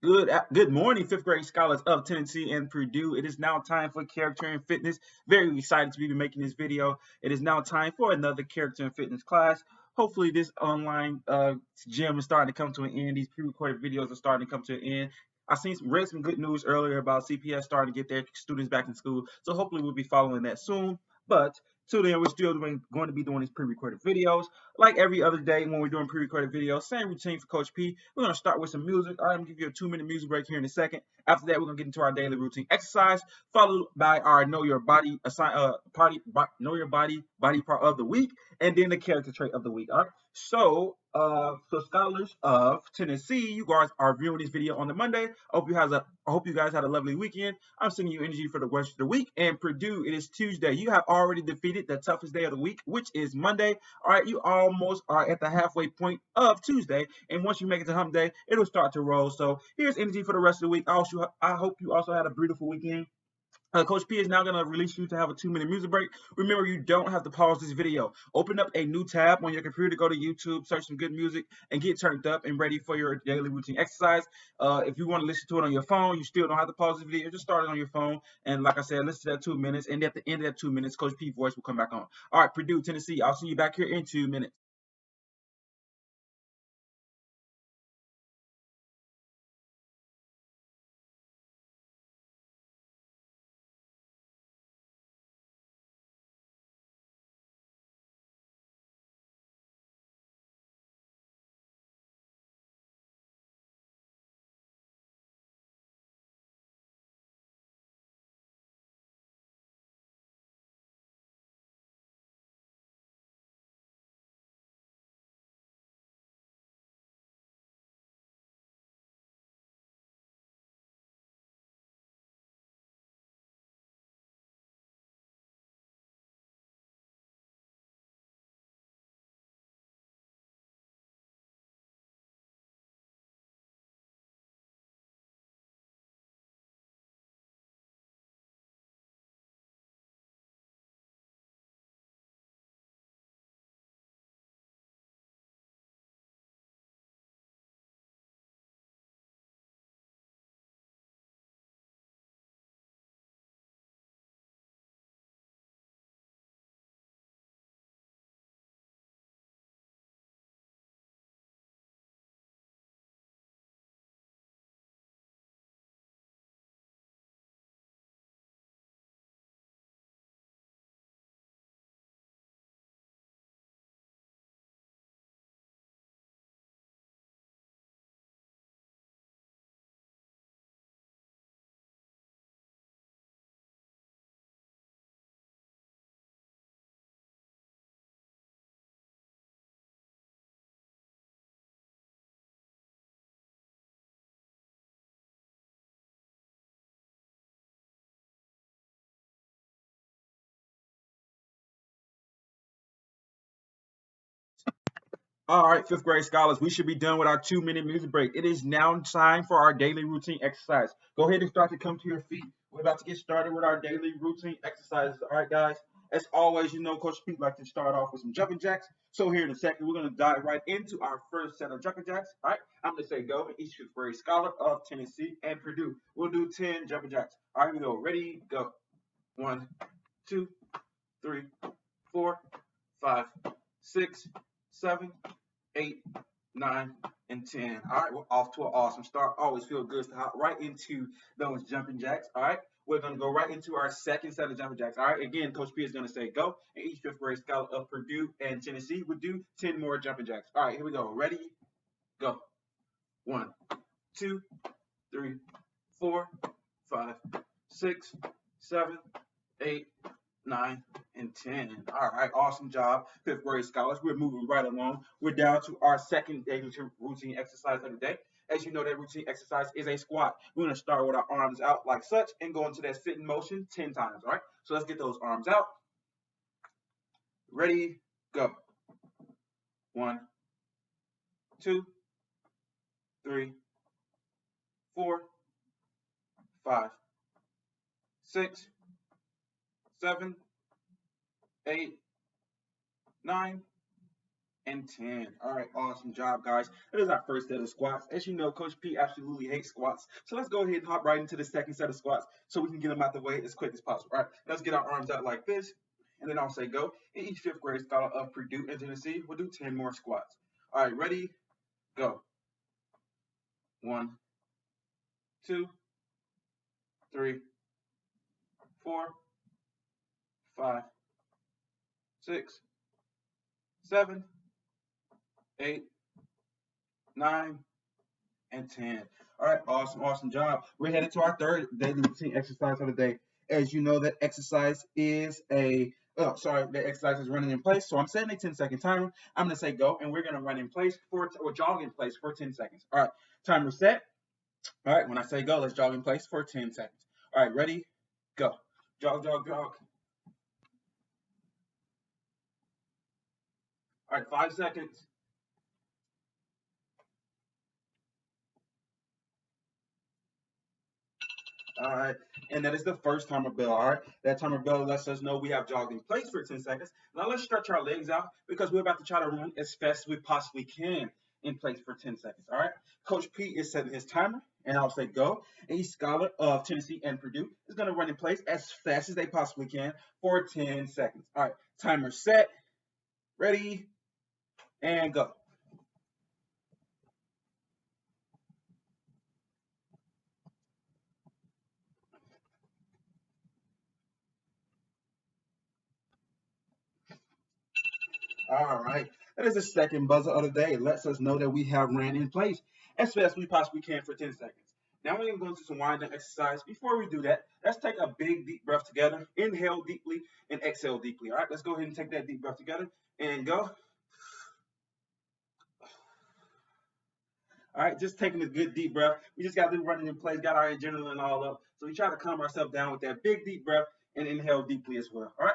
Good morning, fifth grade scholars of Tennessee and Purdue. It is now time for character and fitness. Very excited to be making this video. It is now time for another character and fitness class. Hopefully, this online gym is starting to come to an end. These pre-recorded videos are starting to come to an end. I read some good news earlier about CPS starting to get their students back in school. So hopefully, we'll be following that soon. But till then, we're still going to be doing these pre-recorded videos. Like every other day when we're doing pre-recorded videos, same routine for Coach P. We're going to start with some music. All right, I'm going to give you a 2-minute music break here in a second. After that, we're going to get into our daily routine exercise, followed by our Know Your Body Know Your Body part of the week, and then the character trait of the week. All right. So scholars of Tennessee, you guys are viewing this video on the Monday. I hope you guys had a lovely weekend. I'm sending you energy for the rest of the week. And Purdue, it is Tuesday. You have already defeated the toughest day of the week, which is Monday. All right, you almost are at the halfway point of Tuesday, and once you make it to Hump Day, it'll start to roll. So here's energy for the rest of the week. I hope you also had a beautiful weekend. Coach P is now going to release you to have a 2-minute music break. Remember, you don't have to pause this video. Open up a new tab on your computer, go to YouTube, search some good music, and get turned up and ready for your daily routine exercise. If you want to listen to it on your phone, you still don't have to pause this video. Just start it on your phone. And like I said, listen to that 2 minutes. And at the end of that 2 minutes, Coach P's voice will come back on. All right, Purdue, Tennessee, I'll see you back here in 2 minutes. All right, fifth grade scholars, we should be done with our 2-minute music break. It is now time for our daily routine exercise. Go ahead and start to come to your feet. We're about to get started with our daily routine exercises. All right, guys. As always, you know, Coach Pete likes to start off with some jumping jacks. So here in a second, we're going to dive right into our first set of jumping jacks. All right, I'm going to say go. Each fifth grade scholar of Tennessee and Purdue. We'll do 10 jumping jacks. All right, we go. Ready, go. 1, 2, 3, 4, 5, 6, 7, 8, 9, and 10. All right, we're off to an awesome start. Always feel good to hop right into those jumping jacks. All right, we're going to go right into our second set of jumping jacks. All right, again, Coach P is going to say go, and each fifth grade scholar of Purdue and Tennessee would do 10 more jumping jacks. All right, here we go. Ready, go. 1, 2, 3, 4, 5, 6, 7, 8, 9, and 10. All right, awesome job, fifth grade scholars. We're moving right along. We're down to our second daily routine exercise of the day. As you know, that routine exercise is a squat. We're going to start with our arms out like such and go into that sitting motion 10 times. All right, so let's get those arms out. Ready, go. 1, 2, 3, 4, 5, 6, 7, 8, 9, and 10. All right, awesome job, guys. That is our first set of squats. As you know, Coach P absolutely hates squats. So let's go ahead and hop right into the second set of squats so we can get them out the way as quick as possible. All right, let's get our arms out like this. And then I'll say go. And each fifth grade scholar of Purdue and Tennessee will do 10 more squats. All right, ready? Go. 1, 2, 3, 4, 5, 6, 7, 8, 9, and 10. All right, awesome job. We're headed to our third daily routine exercise of the day. As you know, that exercise is the exercise is running in place. So I'm setting a 10-second timer. I'm going to say go, and we're going to run in place or jog in place for 10 seconds. All right, timer set. All right, when I say go, let's jog in place for 10 seconds. All right, ready? Go. Jog, jog, jog. All right, 5 seconds. All right, and that is the first timer bell. All right, that timer bell lets us know we have jogged in place for 10 seconds. Now let's stretch our legs out because we're about to try to run as fast as we possibly can in place for 10 seconds. All right, Coach P is setting his timer, and I'll say go. And each scholar of Tennessee and Purdue is going to run in place as fast as they possibly can for 10 seconds. All right, timer set, ready, and go. All right. That is the second buzzer of the day. It lets us know that we have ran in place as fast as we possibly can for 10 seconds. Now we're going to go into some wind down exercise. Before we do that, let's take a big deep breath together. Inhale deeply and exhale deeply. All right, let's go ahead and take that deep breath together and go. All right, just taking a good deep breath. We just got to do running in place, got our adrenaline all up. So we try to calm ourselves down with that big deep breath and inhale deeply as well. All right.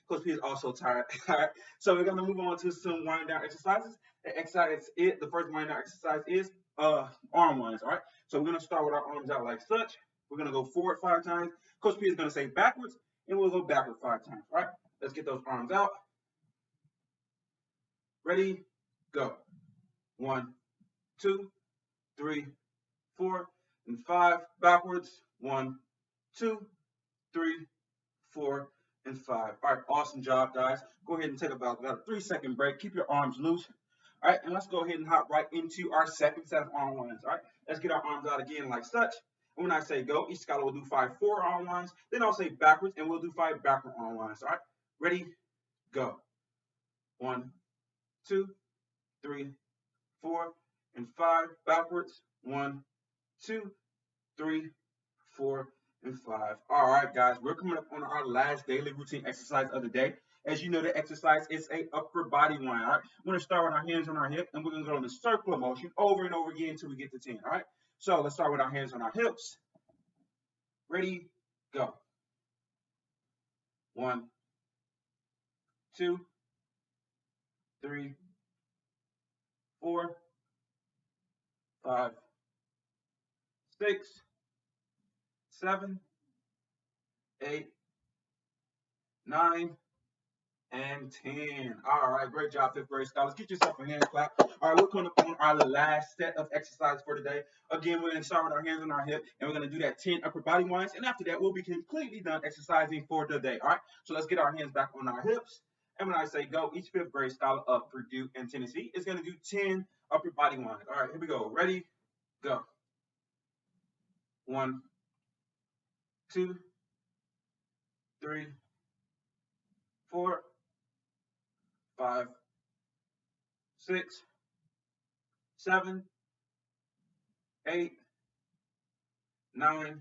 Coach P is also tired. All right. So we're gonna move on to some wind down exercises. The first wind down exercise is arm ones. All right. So we're gonna start with our arms out like such. We're gonna go forward 5 times. Coach P is gonna say backwards, and we'll go backward 5 times. All right. Let's get those arms out. Ready? Go. 1, 2, 3, 4, and 5. Backwards. 1, 2, 3, 4, and 5. All right, awesome job, guys. Go ahead and take about a 3-second break. Keep your arms loose. All right, and let's go ahead and hop right into our second set of arm ones. All right, let's get our arms out again like such. And when I say go, each scholar will do 5 forward arm ones. Then I'll say backwards, and we'll do 5 backward arm ones. All right, ready, go. 1, 2, 3, 4, and 5. Backwards. 1, 2, 3, 4, and 5. All right, guys, we're coming up on our last daily routine exercise of the day. As you know, the exercise is a upper body one. All right, we're gonna start with our hands on our hip, and we're gonna go in the circular motion over and over again until we get to 10. All right, so let's start with our hands on our hips. Ready, go. 1, 2, 3, 4, 5, 6, 7, 8, 9, and 10. All right, great job, fifth grade scholars. Get yourself a hand clap. All right, we're coming up on our last set of exercise for today. Again, we're going to start with our hands on our hip, and we're going to do that 10 upper body winds. And after that, we'll be completely done exercising for the day. All right, so let's get our hands back on our hips. And when I say go, each fifth grade scholar of Purdue and Tennessee is going to do 10 upper body winds. All right, here we go. Ready, go. 1, 2, 3, 4, 5, 6, 7, 8, 9,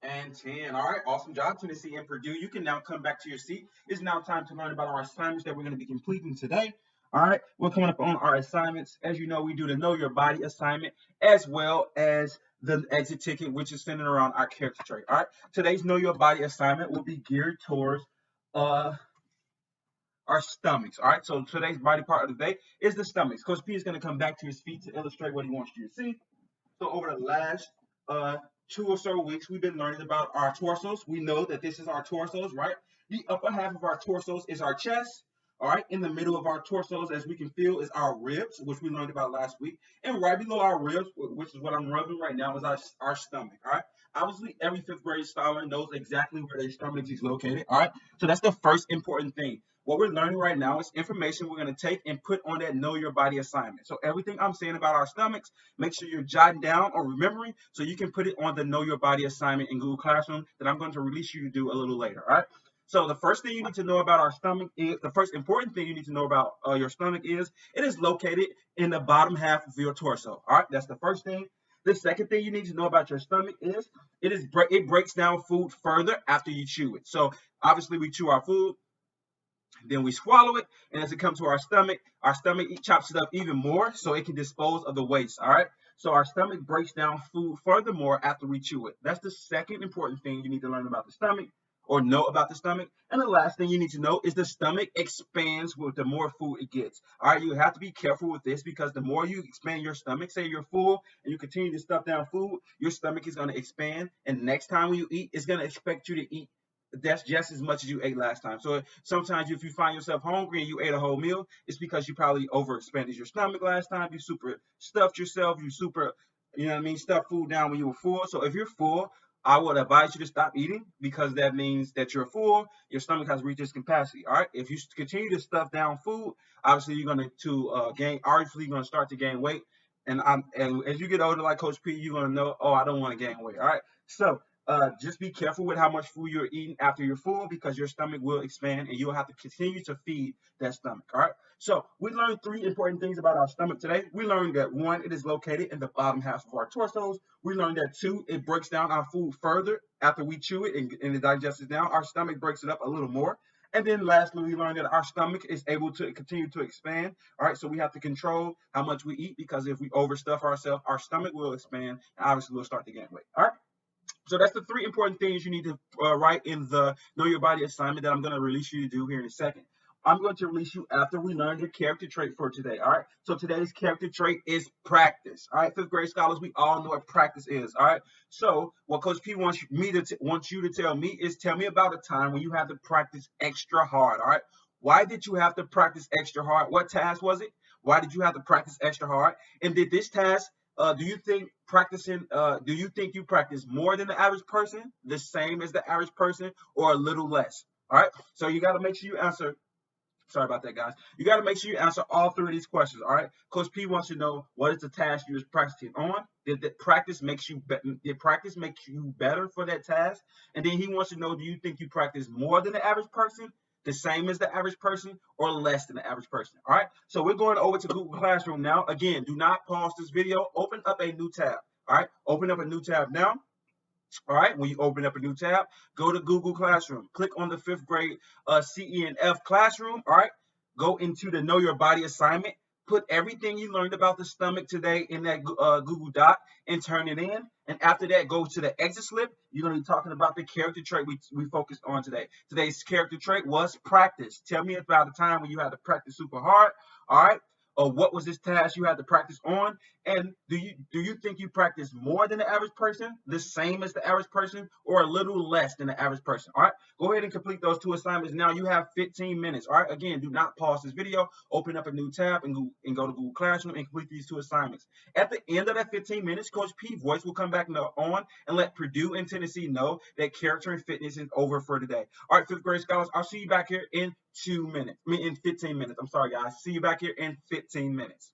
and 10. All right, awesome job, Tennessee and Purdue. You can now come back to your seat. It's now time to learn about our assignments that we're going to be completing today. All right, we're coming up on our assignments. As you know, we do the Know Your Body assignment as well as the exit ticket, which is centered around our character trait. All right, today's Know Your Body assignment will be geared towards our stomachs. All right, so today's body part of the day is the stomachs. Coach P is going to come back to his feet to illustrate what he wants you to see. So over the last 2 or so weeks, we've been learning about our torsos. We know that this is our torsos, right? The upper half of our torsos is our chest. All right, in the middle of our torsos, as we can feel, is our ribs, which we learned about last week. And right below our ribs, which is what I'm rubbing right now, is our stomach. All right, obviously, every fifth grade scholar knows exactly where their stomach is located. All right, so that's the first important thing. What we're learning right now is information we're going to take and put on that Know Your Body assignment. So everything I'm saying about our stomachs, make sure you're jotting down or remembering so you can put it on the Know Your Body assignment in Google Classroom that I'm going to release you to do a little later. All right. So the first thing you need to know about our stomach is the first important thing you need to know about your stomach is it is located in the bottom half of your torso. All right, that's the first thing. The second thing you need to know about your stomach is it breaks down food further after you chew it. So obviously we chew our food, then we swallow it, and as it comes to our stomach chops it up even more so it can dispose of the waste. All right. So our stomach breaks down food furthermore after we chew it. That's the second important thing you need to learn about the stomach or know about the stomach. And the last thing you need to know is the stomach expands with the more food it gets. All right, you have to be careful with this because the more you expand your stomach, say you're full and you continue to stuff down food, your stomach is going to expand. And next time when you eat, it's going to expect you to eat that's just as much as you ate last time. So sometimes if you find yourself hungry and you ate a whole meal, it's because you probably overexpanded your stomach last time. You super stuffed yourself. You super, you know what I mean, stuffed food down when you were full. So if you're full, I would advise you to stop eating because that means that you're full. Your stomach has reached its capacity. All right. If you continue to stuff down food, obviously you're going to gain. Obviously, you're going to start to gain weight. And as you get older, like Coach P, you're going to know, oh, I don't want to gain weight. All right. So just be careful with how much food you're eating after you're full because your stomach will expand and you'll have to continue to feed that stomach. All right. So we learned three important things about our stomach today. We learned that one, it is located in the bottom half of our torsos. We learned that two, it breaks down our food further after we chew it and it digests it down. Our stomach breaks it up a little more. And then lastly, we learned that our stomach is able to continue to expand. All right, so we have to control how much we eat because if we overstuff ourselves, our stomach will expand and obviously we'll start to gain weight. All right. So that's the three important things you need to write in the Know Your Body assignment that I'm going to release you to do here in a second. I'm going to release you after we learn your character trait for today. All right. So today's character trait is practice. All right, fifth grade scholars, we all know what practice is. All right. So what Coach P wants you to tell me is tell me about a time when you had to practice extra hard. All right. Why did you have to practice extra hard? What task was it? Why did you have to practice extra hard? And did this task do you think do you think you practice more than the average person, the same as the average person, or a little less? All right. So you got to make sure you answer. Sorry about that, guys. You got to make sure you answer all three of these questions. All right. Coach P wants to know what is the task you was practicing on. Did practice make you better for that task? And then he wants to know, do you think you practice more than the average person, the same as the average person, or less than the average person? All right. So we're going over to Google Classroom now. Again, do not pause this video. Open up a new tab. All right. Open up a new tab now. All right, when you open up a new tab, go to Google Classroom. Click on the fifth grade CE and F classroom. All right, go into the Know Your Body assignment. Put everything you learned about the stomach today in that Google Doc and turn it in. And after that, go to the exit slip. You're going to be talking about the character trait we focused on today. Today's character trait was practice. Tell me about a time when you had to practice super hard. All right. Or what was this task you had to practice on? And do you think you practice more than the average person, the same as the average person, or a little less than the average person? All right, go ahead and complete those two assignments. Now you have 15 minutes. All right, again, do not pause this video. Open up a new tab and go to Google Classroom and complete these two assignments. At the end of that 15 minutes, Coach P voice will come back on and let Purdue and Tennessee know that character and fitness is over for today. All right, fifth grade scholars, I'll see you back here in 2 minutes. I mean, in 15 minutes. I'm sorry, guys. See you back here in 15 minutes.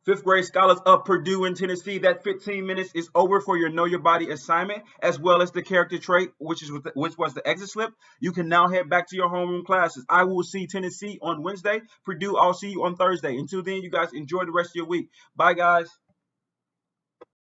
Fifth grade scholars of Purdue and Tennessee, that 15 minutes is over for your Know Your Body assignment, as well as the character trait, which was the exit slip. You can now head back to your homeroom classes. I will see Tennessee on Wednesday. Purdue, I'll see you on Thursday. Until then, you guys enjoy the rest of your week. Bye, guys.